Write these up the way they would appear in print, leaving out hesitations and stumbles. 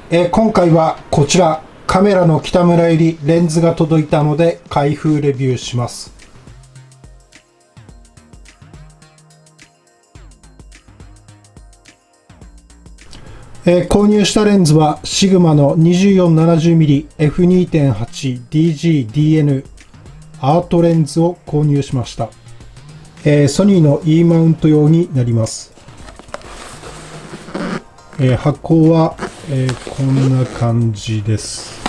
今回はこちらカメラの北村よりレンズが届いたので開封レビューします。購入したレンズはシグマの 2470mm f2.8DG-DN アートレンズを購入しました。ソニーの E マウント用になります。箱は、こんな感じです。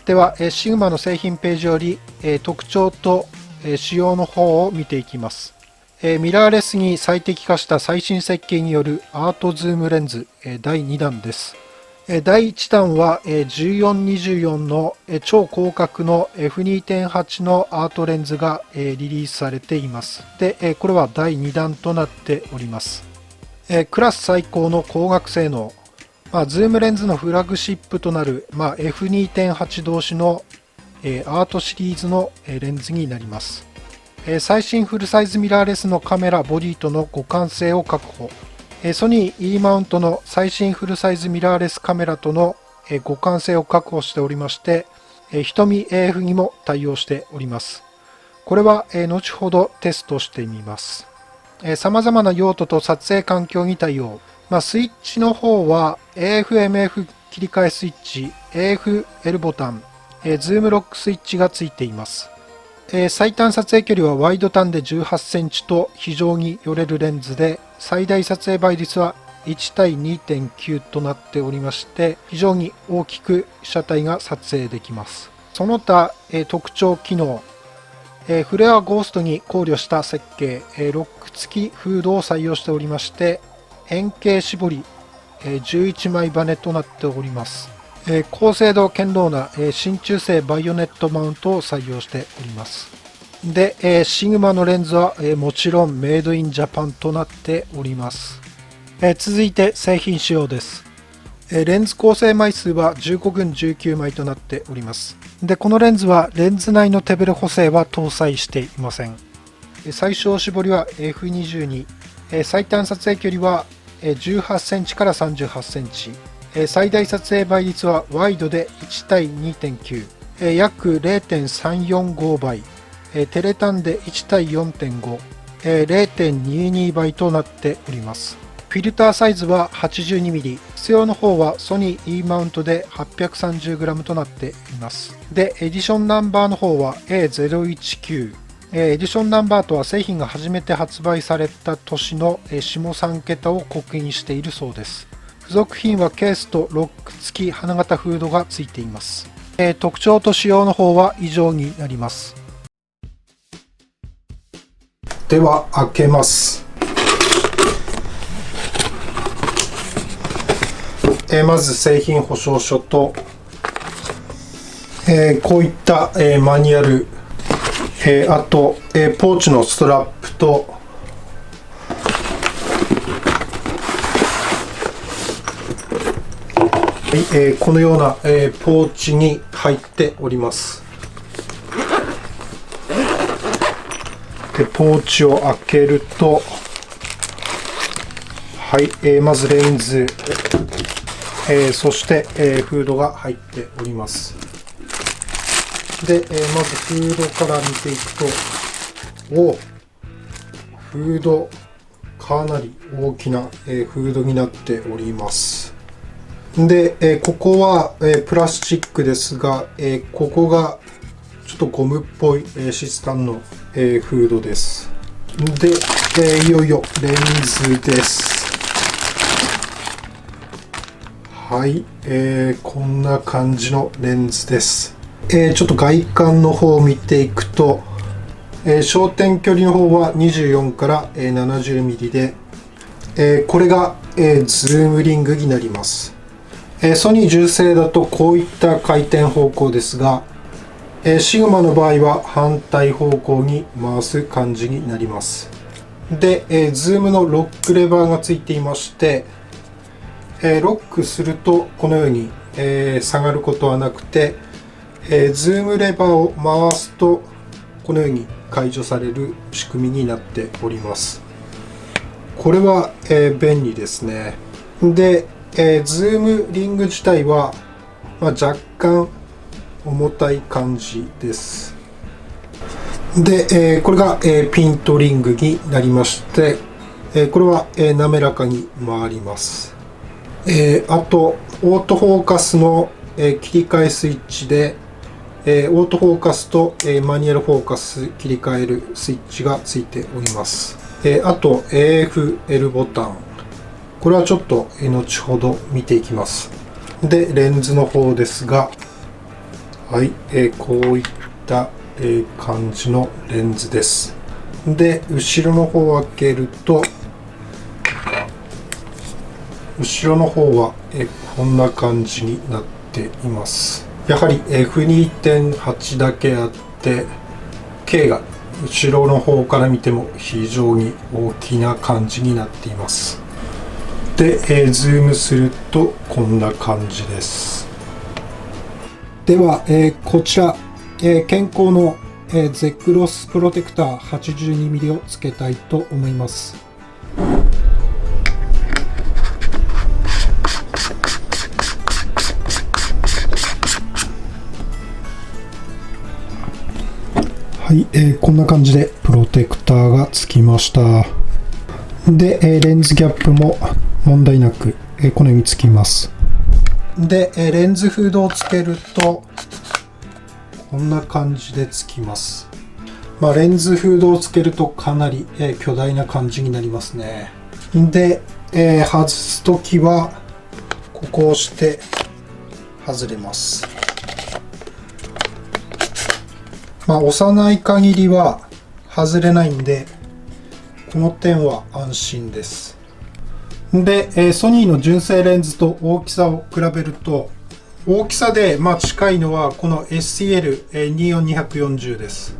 では、シグマの製品ページより、特徴と、仕様の方を見ていきます。ミラーレスに最適化した最新設計によるアートズームレンズ、第2弾です。第1弾は1424の超広角の F2.8 のアートレンズがリリースされています。で、これは第2弾となっております。クラス最高の光学性能、ズームレンズのフラグシップとなる、F2.8 同士のアートシリーズのレンズになります。最新フルサイズミラーレスのカメラボディとの互換性を確保。ソニー E マウントの最新フルサイズミラーレスカメラとの互換性を確保しておりまして、瞳 AF にも対応しております。これは後ほどテストしてみます。様々な用途と撮影環境に対応。スイッチの方は AF/MF 切り替えスイッチ、AF/L ボタン、ズームロックスイッチがついています。最短撮影距離はワイド単で18センチと非常に寄れるレンズで、最大撮影倍率は1対 2.9 となっておりまして、非常に大きく被写体が撮影できます。その他、特徴機能、フレアゴーストに考慮した設計、ロック付きフードを採用しておりまして、円形絞り、11枚バネとなっております。高精度堅牢な真鍮製バイオネットマウントを採用しております。で、シグマのレンズはもちろんメイドインジャパンとなっております。続いて製品仕様です。レンズ構成枚数は15群19枚となっております。で、このレンズはレンズ内の手ブレ補正は搭載していません。最小絞りは F22、最短撮影距離は18センチから38センチ。最大撮影倍率はワイドで1対 2.9、約 0.345 倍、テレ単で1対 4.5、0.22 倍となっております。フィルターサイズは 82mm、必要の方はソニー E マウントで 830g となっています。で、エディションナンバーの方は A019、エディションナンバーとは製品が初めて発売された年の下3桁を刻印しているそうです。付属品はケースとロック付き花形フードがついています。特徴と仕様の方は以上になります。では開けます。まず製品保証書と、こういった、マニュアル、あと、ポーチのストラップとこのような、ポーチに入っております。で、ポーチを開けると、はい、まずレンズ、そして、フードが入っております。で、まずフードから見ていくと、フード、かなり大きな、フードになっております。で、ここは、プラスチックですが、ここがちょっとゴムっぽい、シスタンの、フードです。で、いよいよレンズです。はい、こんな感じのレンズです。ちょっと外観の方を見ていくと、焦点距離の方は24から 70mm で、これが、ズームリングになります。ソニー純正だとこういった回転方向ですが、シグマの場合は反対方向に回す感じになります。で、ズームのロックレバーがついていまして、ロックするとこのように、下がることはなくて、ズームレバーを回すとこのように解除される仕組みになっております。これは、便利ですね。で、ズームリング自体は、若干重たい感じです。で、これが、ピントリングになりまして、これは、滑らかに回ります。あとオートフォーカスの、切り替えスイッチで、オートフォーカスと、マニュアルフォーカス切り替えるスイッチがついております。あと AFL ボタン、これはちょっと、後ほど見ていきます。でレンズの方ですが、はい、こういった、感じのレンズです。で後ろの方を開けると、後ろの方は、こんな感じになっています。やはり F2.8 だけあって、K が後ろの方から見ても非常に大きな感じになっています。で、ズームするとこんな感じです。では、こちら、健康の、ゼクロスプロテクター 82mm をつけたいと思います。はい、こんな感じでプロテクターがつきました。で、レンズギャップも問題なく、このようにつきます。で、レンズフードをつけるとこんな感じでつきます。レンズフードをつけるとかなり、巨大な感じになりますね。で、外すときはここを押して外れます。押さない限りは外れないんで、この点は安心です。で、ソニーの純正レンズと大きさを比べると、大きさで近いのはこの SCL24240 です。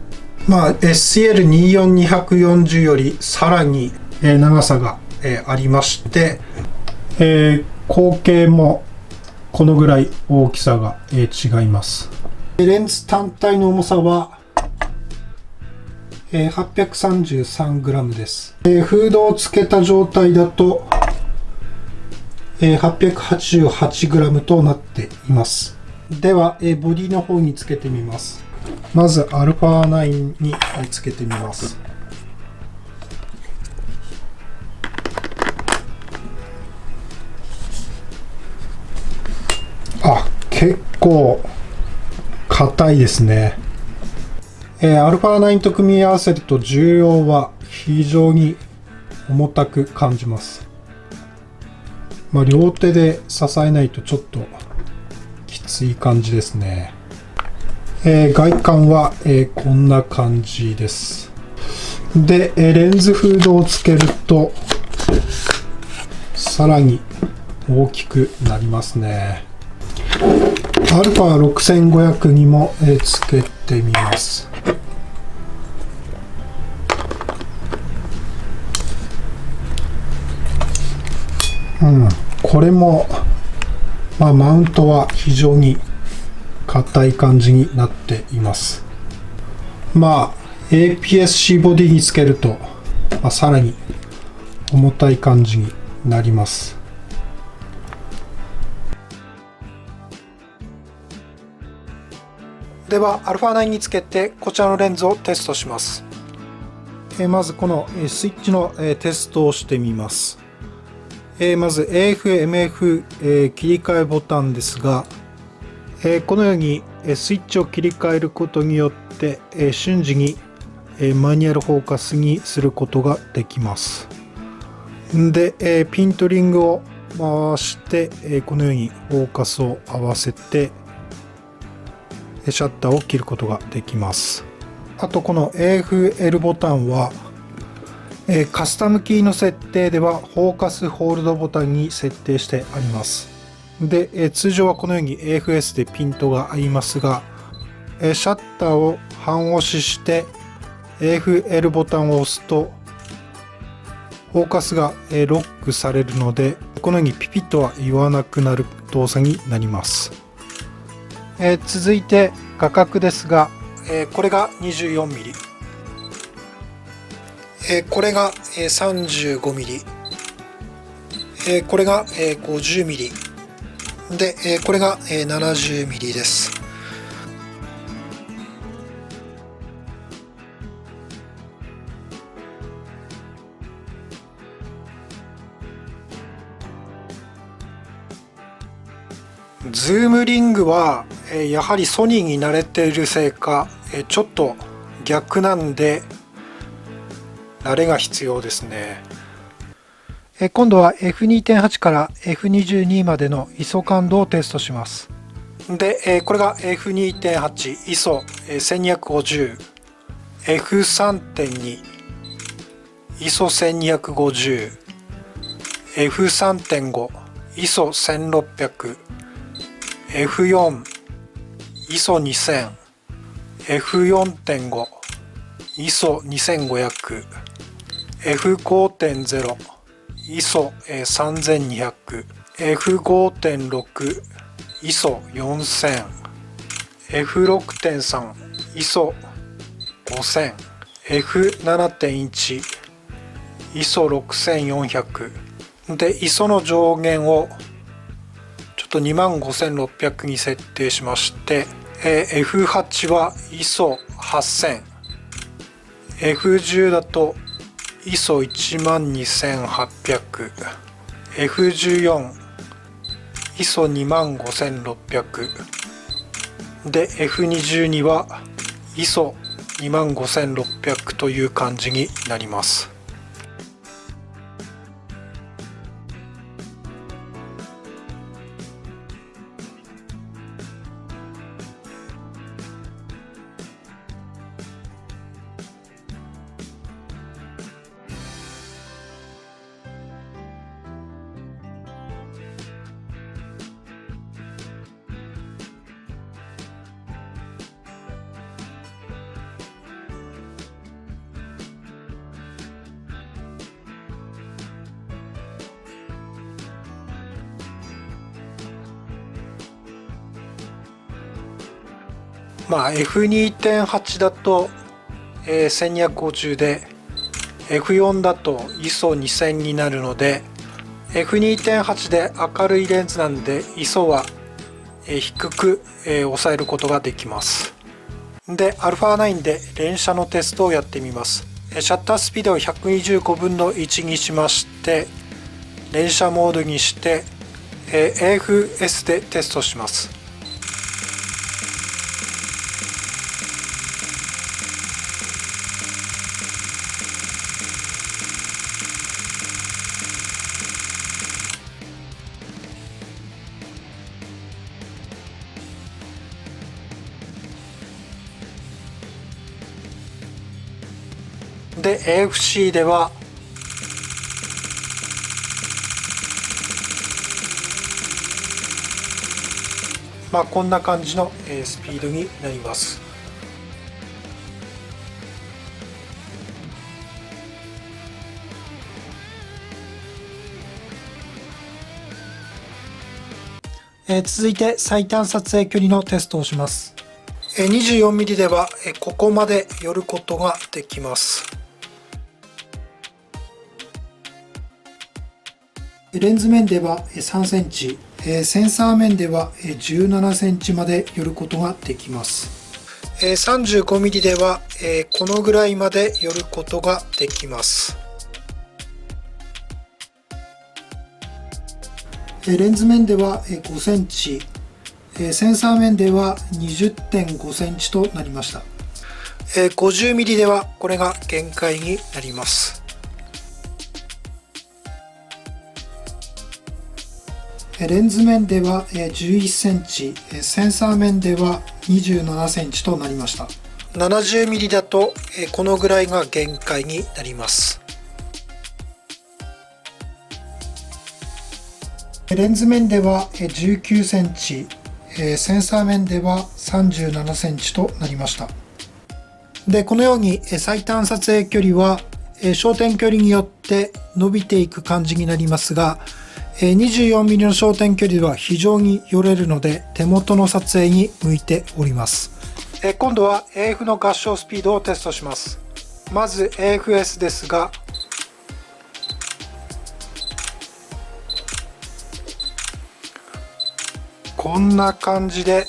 SCL24240 よりさらに長さがありまして、口径もこのぐらい大きさが違います。レンズ単体の重さは 833g です。フードをつけた状態だと 888g となっています。ではボディの方につけてみます。まず α9 につけてみます。結構硬いですね。α9 と組み合わせると重量は非常に重たく感じます。両手で支えないとちょっときつい感じですね。外観は、こんな感じです。で、レンズフードをつけるとさらに大きくなりますね。α6500 にもつけてみます。これも、マウントは非常に硬い感じになっています。APS-C ボディにつけると、さらに重たい感じになります。では α9 につけてこちらのレンズをテストします。まずこのスイッチのテストをしてみます。まず AF、MF 切り替えボタンですが、このようにスイッチを切り替えることによって瞬時にマニュアルフォーカスにすることができます。で、ピントリングを回してこのようにフォーカスを合わせてシャッターを切ることができます。あとこの AFL ボタンはカスタムキーの設定ではフォーカスホールドボタンに設定してあります。で、通常はこのように AFS でピントが合いますが、シャッターを半押しして AFL ボタンを押すとフォーカスがロックされるので、このようにピピッとは言わなくなる動作になります。続いて画角ですが、これが 24mm、これが 35mm、これが 50mm で、これが 70mm です。ズームリングはやはりソニーに慣れているせいかちょっと逆なんで慣れが必要ですね。今度は F2.8 から F22 までの ISO 感度をテストします。で、これが F2.8 ISO1250、F3.2 ISO1250、F3.5 ISO1600、F4 ISO2000、F4.5 ISO2500、F5.0 ISO3200、F5.6 ISO4000、F6.3 ISO5000、F7.1 ISO6400 で ISO の上限をちょっと25600に設定しまして、F8 は ISO8000、F10 だと ISO12800、F14 ISO25600 で F22 は ISO25600 という感じになります。F2.8 だと、1250で F4 だと ISO2000 になるので F2.8 で明るいレンズなんで ISO は、低く、抑えることができます。で α9 で連写のテストをやってみます。シャッタースピードを125分の1にしまして連写モードにして、AFS でテストします。で AFC ではこんな感じのスピードになります。続いて最短撮影距離のテストをします。24mm ではここまで寄ることができます。レンズ面では3センチ、センサー面では17センチまで寄ることができます。35mm ではこのぐらいまで寄ることができます。レンズ面では5センチ、センサー面では 20.5 センチとなりました。50mm ではこれが限界になります。レンズ面では11センチ、センサー面では27センチとなりました。70mm だとこのぐらいが限界になります。レンズ面では19センチ、センサー面では37センチとなりました。で、このように最短撮影距離は焦点距離によって伸びていく感じになりますが、24mm の焦点距離では非常に寄れるので手元の撮影に向いております。今度は AF の合掌スピードをテストします。まず AFS ですがこんな感じで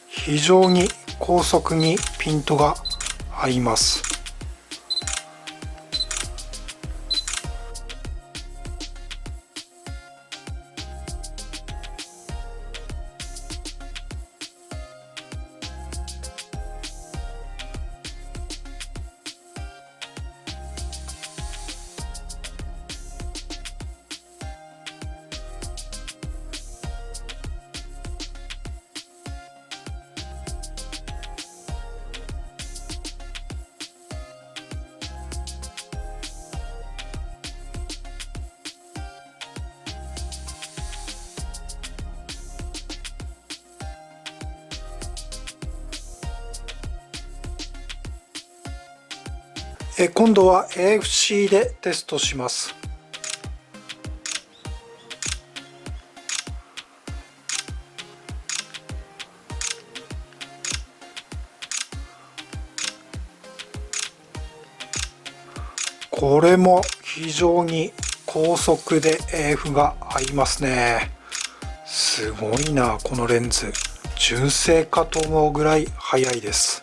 非常に高速にピントが合います。今度は AFC でテストします。これも非常に高速で AF が合いますね。すごいな、このレンズ。純正かと思うぐらい速いです。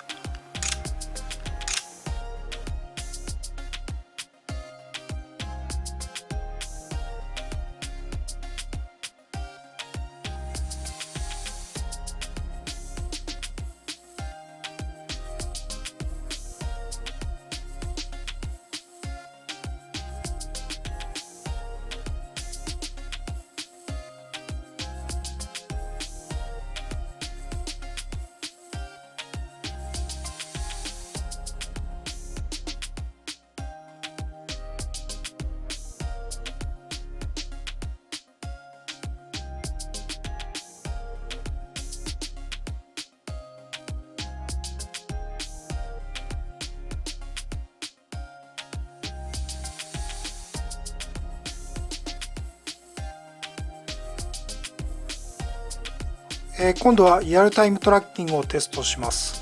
今度はリアルタイムトラッキングをテストします。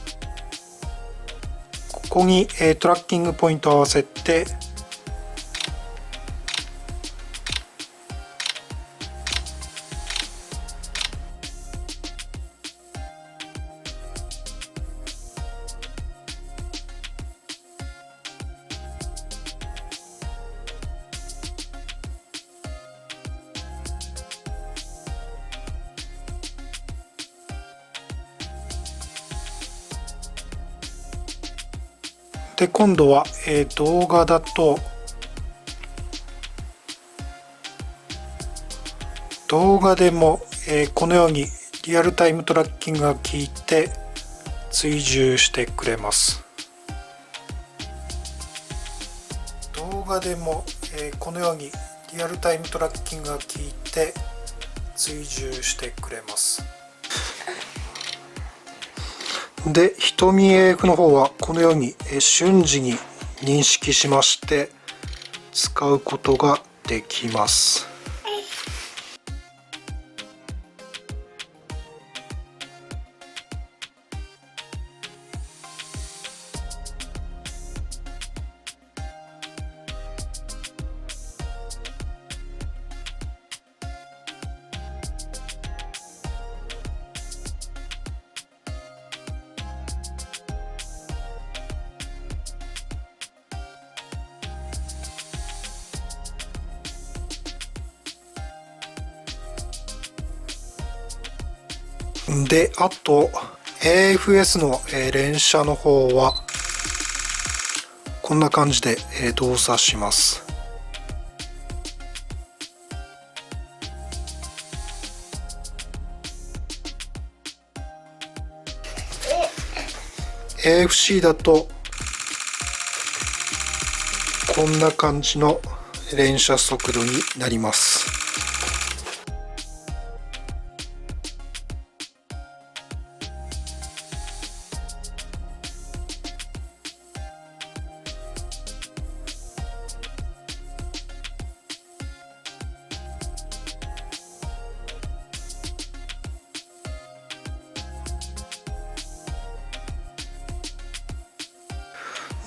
ここにトラッキングポイントを合わせて、で今度は、動画だと動画でも、このようにリアルタイムトラッキングが効いて追従してくれます。動画でも、このようにリアルタイムトラッキングが効いて追従してくれます。で、瞳 AF の方はこのように瞬時に認識しまして使うことができます。で、あと AFS の連写の方はこんな感じで動作します。AFC だとこんな感じの連写速度になります。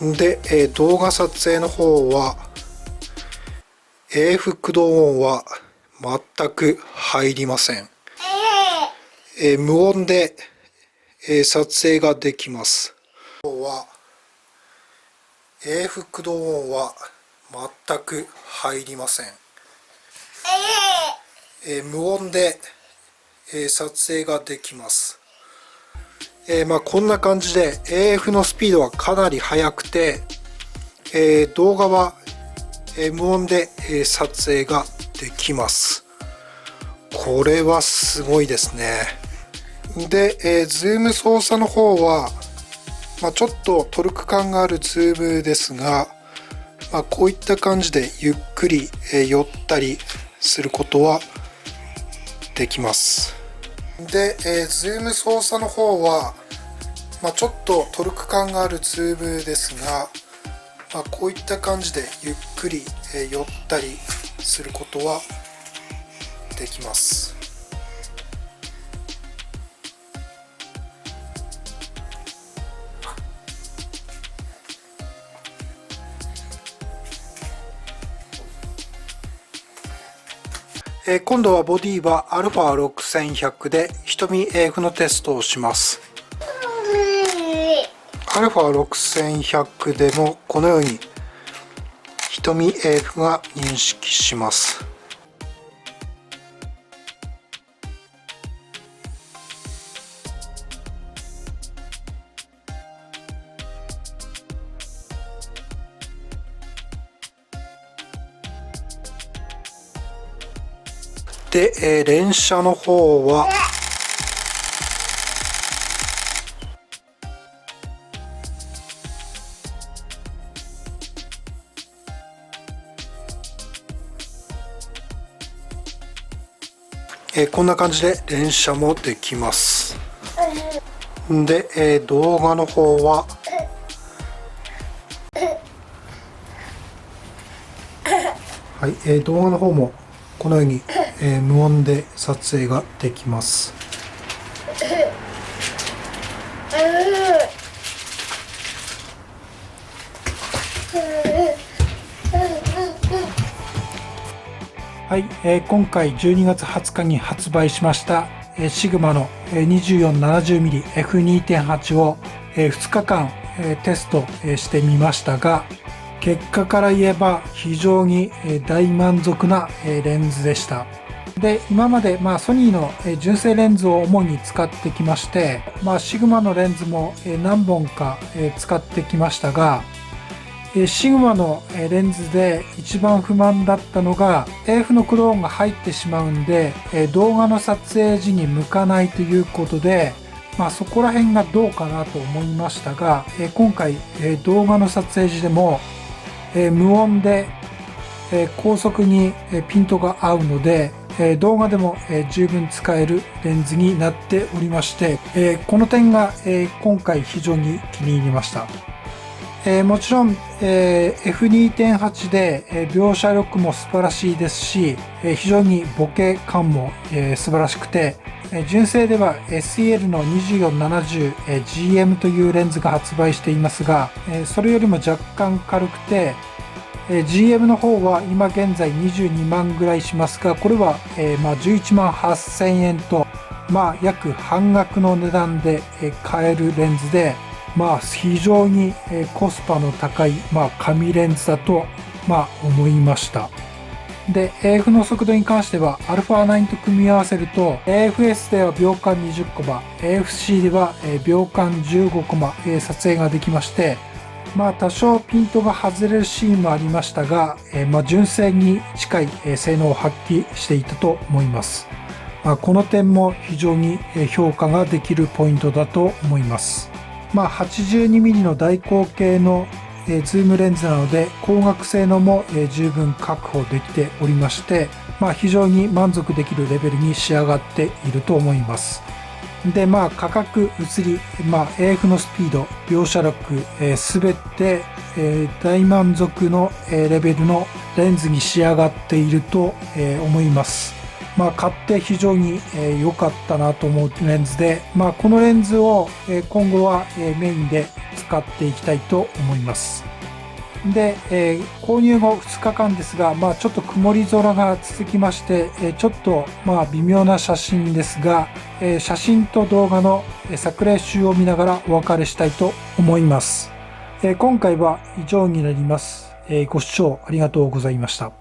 で、動画撮影の方は AF 駆動音は全く入りません。無音で、撮影ができます。今日は AF 駆動音は全く入りません。無音で、撮影ができます。こんな感じで AF のスピードはかなり速くて、動画は、無音で、撮影ができます。これはすごいですね。で、ズーム操作の方は、ちょっとトルク感があるズームですが、こういった感じでゆっくり、寄ったりすることはできます。で、ズーム操作の方は、ちょっとトルク感があるズームですが、こういった感じでゆっくり、寄ったりすることはできます。今度はボディは α6100 で瞳 AF のテストをします。α6100 でもこのように瞳 AF が認識します。で、連写の方はこんな感じで連写もできます。で、動画の方ははい、動画の方もこのように、無音で撮影ができます。はい、今回12月20日に発売しました、シグマの 2470mmF2.8 を、2日間、テスト、してみましたが、結果から言えば非常に大満足なレンズでした。で、今までソニーの純正レンズを主に使ってきまして、シグマのレンズも何本か使ってきましたが、シグマのレンズで一番不満だったのが AF のクローンが入ってしまうんで動画の撮影時に向かないということで、そこら辺がどうかなと思いましたが、今回動画の撮影時でも無音で高速にピントが合うので動画でも十分使えるレンズになっておりまして、この点が今回非常に気に入りました。もちろん F2.8 で描写力も素晴らしいですし非常にボケ感も素晴らしくて、純正では SEL の 2470GM というレンズが発売していますが、それよりも若干軽くて、GM の方は今現在22万ぐらいしますが、これは11万8000円と約半額の値段で買えるレンズで、非常にコスパの高い紙レンズだと思いました。で、AF の速度に関しては α9 と組み合わせると AFS では秒間20コマ、AFC では秒間15コマ撮影ができまして、多少ピントが外れるシーンもありましたが、純正に近い性能を発揮していたと思います。この点も非常に評価ができるポイントだと思います。82mm の大口径のズームレンズなので光学性能も十分確保できておりまして、非常に満足できるレベルに仕上がっていると思います。で、価格、写り、AF のスピード、描写力、すべて大満足のレベルのレンズに仕上がっていると思います。買って非常に良かったなと思うレンズで、このレンズを今後はメインで使っていきたいと思います。で、購入後2日間ですが、ちょっと曇り空が続きまして、ちょっと微妙な写真ですが、写真と動画の作例集を見ながらお別れしたいと思います。今回は以上になります。ご視聴ありがとうございました。